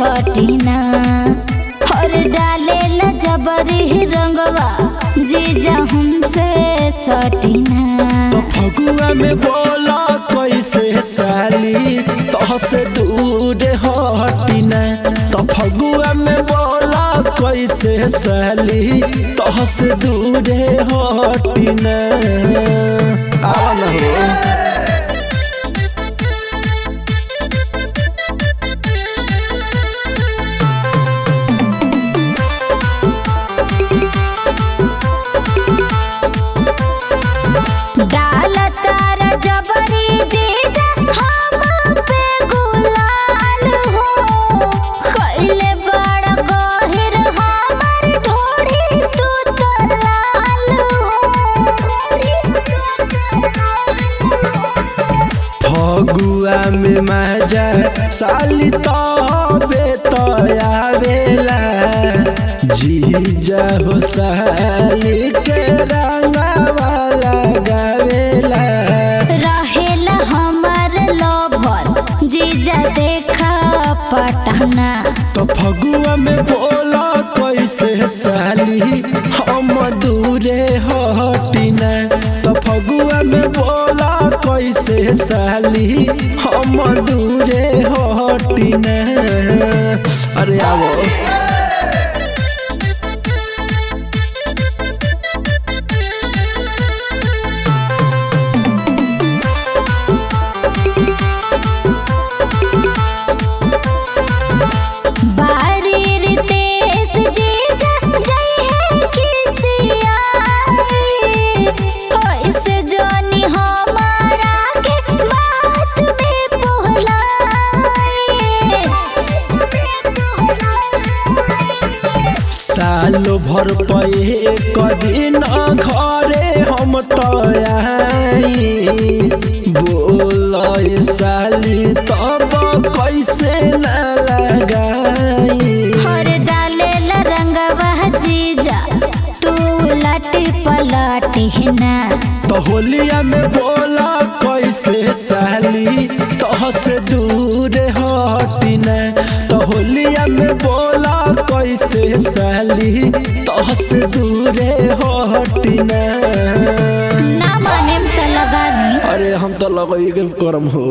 सटीना और डाले ला जबरी रंगवा जीजा हमसे सटीना। तो फगुआ में बोला कैसे साली तोहसे दूर हटिना। तो फगुआ में बोला कैसे साली तोहसे दूर हटिना। आवा ना हो डाल तारा जबरी जीजा हम पे गुलाल हो कैले बड़ गहिर हमर ढोड़ी तू तो लाल हो। फगुआ में मजा साली तबे तो आवेला जीजा हो साली के रंगवा लगावेला। रहेला हमर लोभर जीजा देखा पटना। तो फगुआ में बोला कैसे साली हम दूरे हटिना। तो फगुआ में बोला कैसे साली हम दूरे हटिना। अरे आवो सालो भर पे कदी न घरे हम तो आई बोल साली तब कैसे न लगाई। हर डाले ला रंगवा जीजा तू लटी पलटी ना। तो होलिया में बोला कैसे साली तोहसे दूर हटिना। तो होलिया में बोला कैसे साली तोहसे दूर हटिना। ना माने तो लगा नहीं। अरे हम तो लगई के करम हो।